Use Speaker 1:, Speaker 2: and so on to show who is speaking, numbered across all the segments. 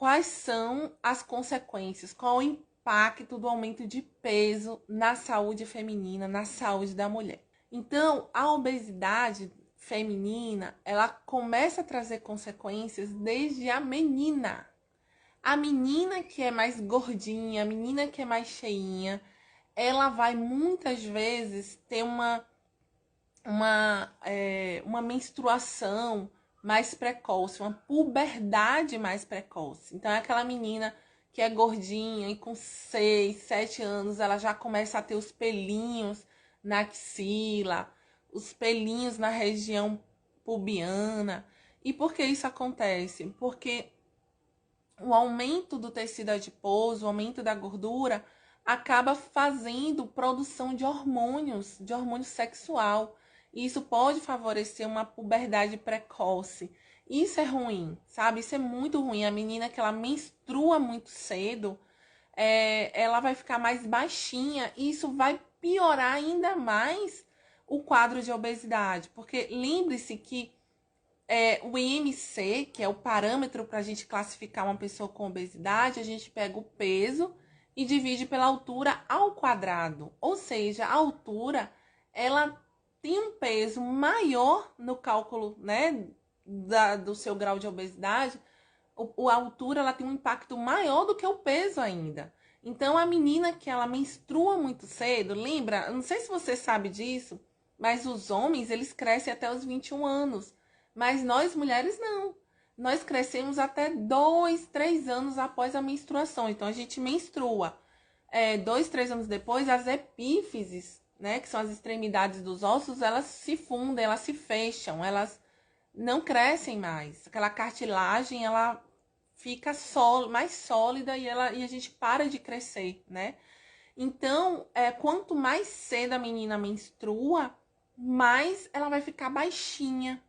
Speaker 1: quais são as consequências, qual o impacto do aumento de peso na saúde feminina, na saúde da mulher. Então, a obesidade feminina, ela começa a trazer consequências desde a menina. A menina que é mais gordinha, a menina que é mais cheinha, ela vai muitas vezes ter uma menstruação mais precoce, uma puberdade mais precoce. Então é aquela menina que é gordinha e com 6, 7 anos ela já começa a ter os pelinhos na axila, os pelinhos na região pubiana. E por que isso acontece? Porque o aumento do tecido adiposo, o aumento da gordura, acaba fazendo produção de hormônio sexual. E isso pode favorecer uma puberdade precoce. Isso é ruim, sabe? Isso é muito ruim. A menina que ela menstrua muito cedo, ela vai ficar mais baixinha e isso vai piorar ainda mais o quadro de obesidade. Porque lembre-se que o IMC, que é o parâmetro para a gente classificar uma pessoa com obesidade, a gente pega o peso e divide pela altura ao quadrado. Ou seja, a altura, ela tem um peso maior no cálculo, né, do seu grau de obesidade. A altura, ela tem um impacto maior do que o peso ainda. Então, a menina que ela menstrua muito cedo, lembra, não sei se você sabe disso, mas os homens, eles crescem até os 21 anos. Mas nós mulheres não. Nós crescemos até 2, 3 anos após a menstruação. Então a gente menstrua. 2, 3 anos depois, as epífises, né, que são as extremidades dos ossos, elas se fundem, elas se fecham, elas não crescem mais. Aquela cartilagem, ela fica mais sólida e a gente para de crescer, né? Então, quanto mais cedo a menina menstrua, mais ela vai ficar baixinha,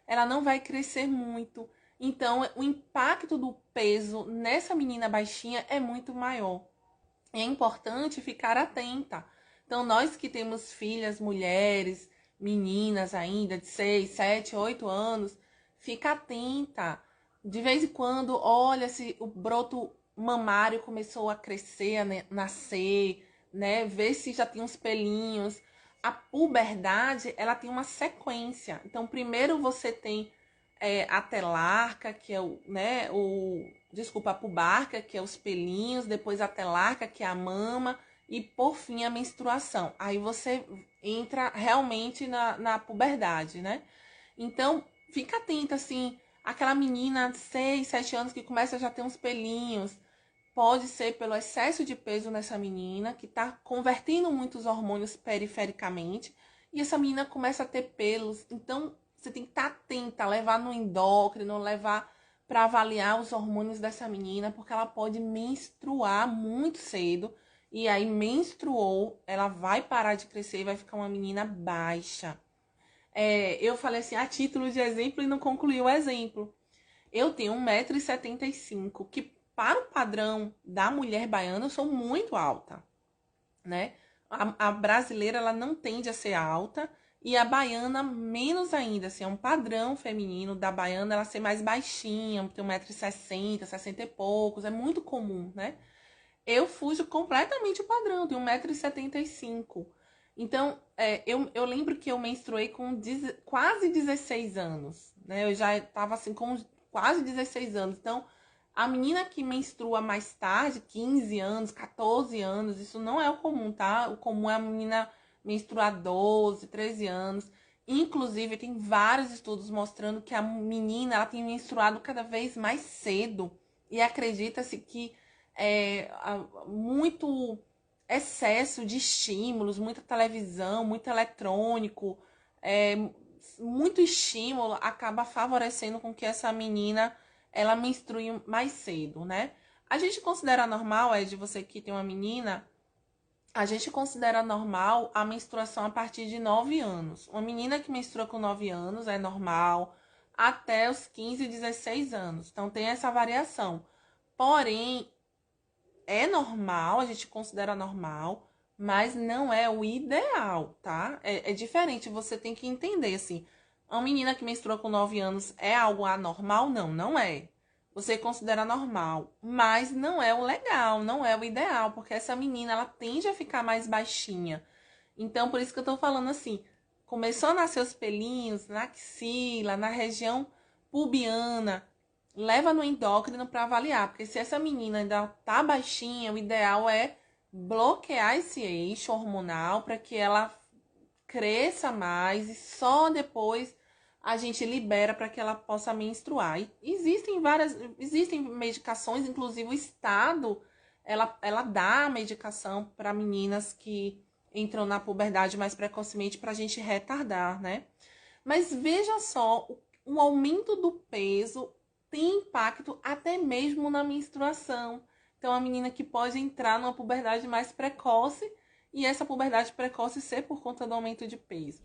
Speaker 1: ela não vai crescer muito. Então, o impacto do peso nessa menina baixinha é muito maior. É importante ficar atenta. Então, nós que temos filhas, mulheres, meninas ainda de 6, 7, 8 anos, fica atenta. De vez em quando, olha se o broto mamário começou a crescer, a nascer, né? Vê se já tem uns pelinhos. A puberdade, ela tem uma sequência. Então, primeiro você tem a telarca, que é desculpa, a pubarca, que é os pelinhos, depois a telarca, que é a mama, e por fim a menstruação. Aí você entra realmente na puberdade, né? Então, fica atenta, assim, aquela menina de 6, 7 anos que começa a já ter uns pelinhos, pode ser pelo excesso de peso nessa menina, que está convertendo muitos hormônios perifericamente, e essa menina começa a ter pelos. Então, você tem que estar atenta, levar no endócrino, levar para avaliar os hormônios dessa menina, porque ela pode menstruar muito cedo, e aí menstruou, ela vai parar de crescer e vai ficar uma menina baixa. Eu falei assim, a título de exemplo, e não concluí o exemplo. Eu tenho 1,75 m, que para o padrão da mulher baiana eu sou muito alta, né? A brasileira, ela não tende a ser alta e a baiana menos ainda, assim, é um padrão feminino da baiana ela ser mais baixinha, ter 1,60 m, 60 e poucos, é muito comum, né? Eu fujo completamente o padrão, tenho 1,75 m. Então, eu lembro que eu menstruei com quase 16 anos, né? Eu já estava assim com quase 16 anos. Então, a menina que menstrua mais tarde, 15 anos, 14 anos, isso não é o comum, tá? O comum é a menina menstruar 12, 13 anos. Inclusive, tem vários estudos mostrando que a menina ela tem menstruado cada vez mais cedo. E acredita-se que muito excesso de estímulos, muita televisão, muito eletrônico, muito estímulo acaba favorecendo com que essa menina ela menstrue mais cedo, né? A gente considera normal, de você que tem uma menina, a gente considera normal a menstruação a partir de 9 anos. Uma menina que menstrua com 9 anos é normal até os 15, 16 anos. Então tem essa variação. Porém, é normal, a gente considera normal, mas não é o ideal, tá? É diferente, você tem que entender, assim, uma menina que menstrua com 9 anos é algo anormal? Não, não é. você considera normal, mas não é o legal, não é o ideal, porque essa menina ela tende a ficar mais baixinha. Então, por isso que eu tô falando assim, começou a nascer os pelinhos na axila, na região pubiana, leva no endócrino para avaliar, porque se essa menina ainda tá baixinha, o ideal é bloquear esse eixo hormonal para que ela cresça mais e só depois a gente libera para que ela possa menstruar. E existem medicações, inclusive o estado, ela dá medicação para meninas que entram na puberdade mais precocemente para a gente retardar, né? Mas veja só, o aumento do peso tem impacto até mesmo na menstruação. Então, a menina que pode entrar numa puberdade mais precoce e essa puberdade precoce ser por conta do aumento de peso.